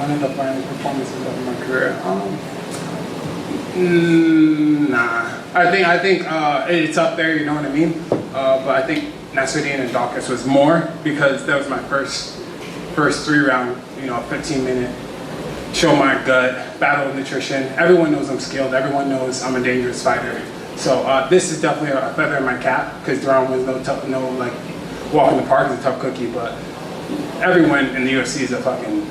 one of the finest performances of my career. Nah. I think it's up there. You know what I mean? But I think Nasruddin and Dawkins was more because that was my first 3-round, 15-minute. Show my gut, battle of nutrition. Everyone knows I'm skilled. Everyone knows I'm a dangerous fighter. So this is definitely a feather in my cap because Deon Winn's no like walk in the park is a tough cookie, but everyone in the UFC is a fucking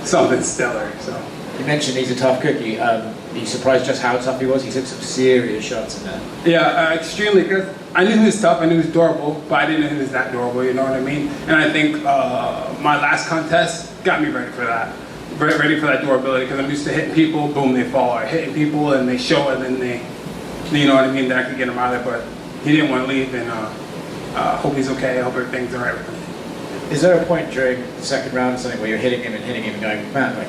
something stellar. So you mentioned he's a tough cookie. Are you surprised just how tough he was? He took some serious shots in there. Yeah, extremely. Because I knew he was tough. I knew he was durable, but I didn't know he was that durable. You know what I mean? And I think my last contest got me ready for that. Ready for that durability because I'm used to hitting people, boom, they fall, or hitting people and they show it, and then they, you know what I mean, that I could get him out of there. But he didn't want to leave, and hope he's okay. I hope everything's all right with him. Is there a point during the second round or something where you're hitting him and going, man, like,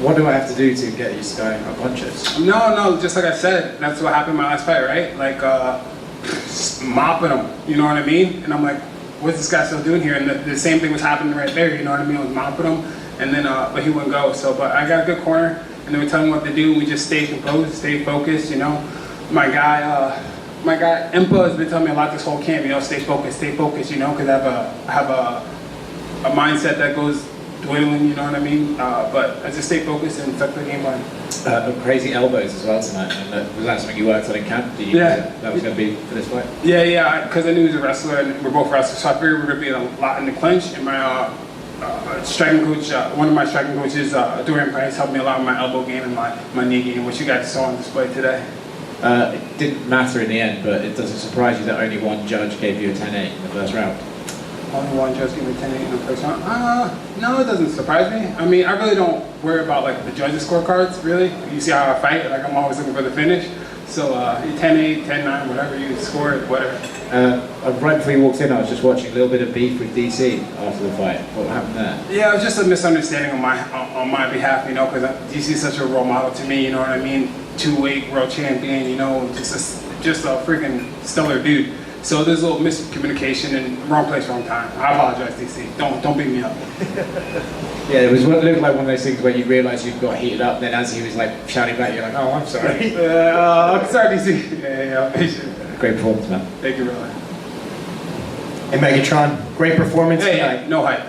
what do I have to do to get used to going unconscious? No, just like I said, that's what happened in my last fight, right? Like mopping him, you know what I mean? And I'm like, what's this guy still doing here? And the same thing was happening right there, you know what I mean? I was mopping him. And then, but he wouldn't go. So, but I got a good corner, and they would tell him what to do. And we just stayed composed, stayed focused. My guy Impa has been telling me a lot this whole camp. Stay focused. Because I have a mindset that goes dwindling. You know what I mean? But I just stayed focused and took the game on. Crazy elbows as well tonight. And was that something you worked on in camp? That was going to be for this fight. Yeah. Because I knew he was a wrestler, and we're both wrestlers. So I figured we were going to be a lot in the clinch. And my striking coach, one of my striking coaches, Dorian Price, helped me a lot with my elbow game and my knee game, which you guys saw on display today. It didn't matter in the end, but it doesn't surprise you that only one judge gave you a 10-8 in the first round. Only one judge gave me 10-8 in the first round? No, it doesn't surprise me. I mean, I really don't worry about like the judges' scorecards, really. You see how I fight, like I'm always looking for the finish. So 10-8, 10-9, whatever you score, whatever. Right before you walked in, I was just watching a little bit of beef with DC after the fight. What happened there? Yeah, it was just a misunderstanding on my behalf, because DC is such a role model to me, you know what I mean? 2-weight world champion, just a freaking stellar dude. So there's a little miscommunication and wrong place, wrong time. I apologize, DC. Don't beat me up. Yeah, it looked like one of those things where you realise you've got heated up, then as he was like shouting back, you're like, oh, I'm sorry. I'm sorry, DC. Yeah. Great performance, man. Thank you, really. Hey, Megatron, great performance tonight. No hype.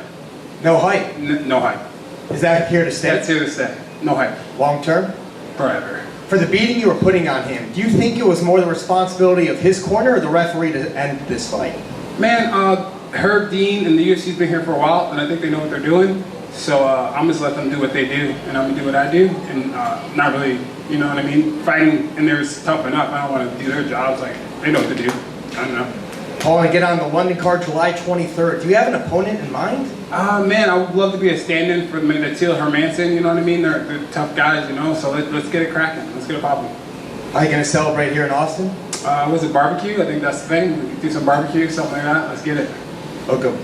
No hype? No hype. Is that here to stay? That's here to stay. No hype. Long term? Forever. For the beating you were putting on him, do you think it was more the responsibility of his corner or the referee to end this fight? Man, Herb Dean and the UFC's been here for a while, and I think they know what they're doing. So I'm just let them do what they do, and I'm gonna do what I do, and not really, you know what I mean? Fighting in there is tough enough. I don't want to do their jobs. Like they know what to do. I don't know. Paul, and get on the London card July 23rd. Do you have an opponent in mind? Man, I would love to be a stand-in for Manatil Hermanson. You know what I mean? They're tough guys, So let's get it cracking. Let's get it popping. Are you gonna celebrate here in Austin? Was it barbecue? I think that's the thing. We can do some barbecue, something like that. Let's get it. Hook 'em.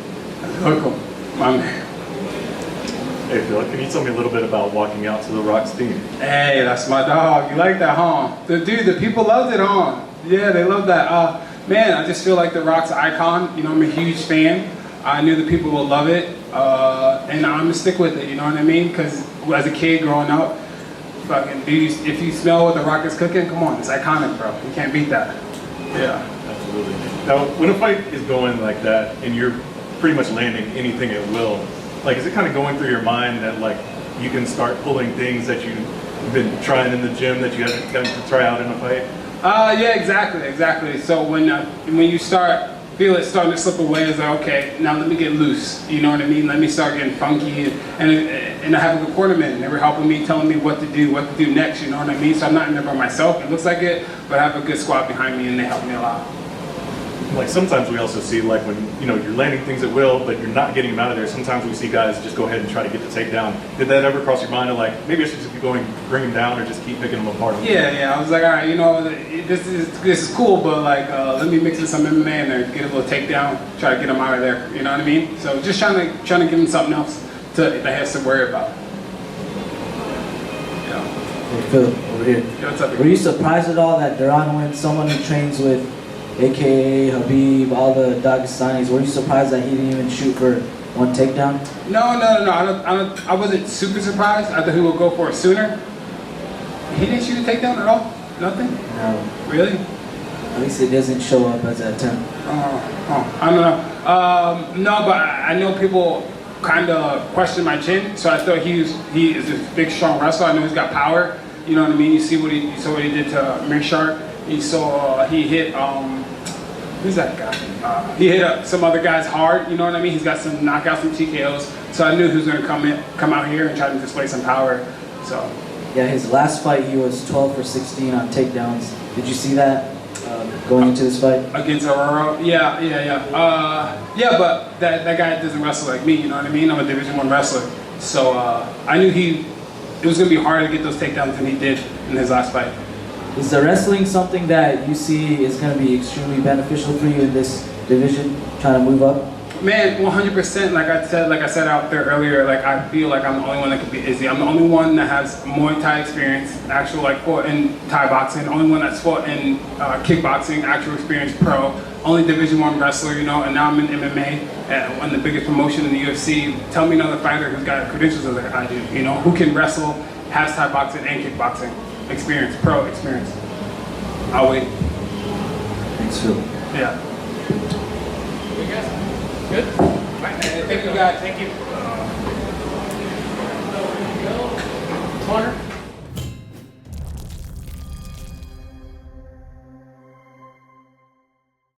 Hook 'em. My man. Hey Phil, can you tell me a little bit about walking out to the Rock's theme? Hey, that's my dog. You like that, huh? The people loved it, huh? Yeah, they love that. Man, I just feel like The Rock's an icon. I'm a huge fan. I knew the people would love it, and I'm gonna stick with it. You know what I mean? Because as a kid growing up, fucking, if you smell what The Rock is cooking, come on, it's iconic, bro. You can't beat that. Yeah. Absolutely. Now, when a fight is going like that, and you're pretty much landing anything at will, like, is it kind of going through your mind that like you can start pulling things that you've been trying in the gym that you haven't gotten to try out in a fight? Yeah, exactly. So when you feel it starting to slip away, it's like, okay, now let me get loose. You know what I mean? Let me start getting funky, and I have a good cornerman, and they were helping me, telling me what to do next. You know what I mean? So I'm not in there by myself. It looks like it, but I have a good squad behind me, and they help me a lot. Like sometimes we also see like when you're landing things at will, but you're not getting them out of there. Sometimes we see guys just go ahead and try to get the takedown. Did that ever cross your mind of like maybe I should just keep going, bring them down, or just keep picking them apart? Yeah. I was like, all right, this is cool, but like let me mix in some MMA in there, get a little takedown, try to get them out of there. You know what I mean? So just trying to give them something else that they have to worry about. Hey Phil, over here. Yo, what's up? Were you surprised at all that Deon Winn, someone who trains with AKA Habib, all the Dagestanis, were you surprised that he didn't even shoot for one takedown? No. I wasn't super surprised. I thought he would go for it sooner. He didn't shoot a takedown at all? Nothing? No. Really? At least it doesn't show up as an attempt. I don't know. No, but I know people kind of question my chin, so I thought he is a big, strong wrestler. I know he's got power. You know what I mean? You saw what he did to Mirshark. You saw he hit who's that guy? He hit some other guys hard. You know what I mean? He's got some knockouts, some TKOs. So I knew he was going to come out here and try to display some power. So. Yeah, his last fight he was 12 for 16 on takedowns. Did you see that going into this fight? Against Aurora? Yeah. Yeah, but that guy doesn't wrestle like me, you know what I mean? I'm a Division I wrestler. So I knew it was going to be harder to get those takedowns than he did in his last fight. Is the wrestling something that you see is going to be extremely beneficial for you in this division, trying to move up? Man, 100%. Like I said out there earlier, like I feel like I'm the only one that could be Izzy. I'm the only one that has Muay Thai experience, actual like fought in Thai boxing. Only one that's fought in kickboxing, actual experience pro. Only Division I wrestler, you know. And now I'm in MMA, on the biggest promotion in the UFC. Tell me another fighter who's got credentials like I do. You know, who can wrestle, has Thai boxing and kickboxing experience, pro experience. I'll wait. Thanks, Phil. Yeah. You guys good? Thank you guys. Thank you. Corner.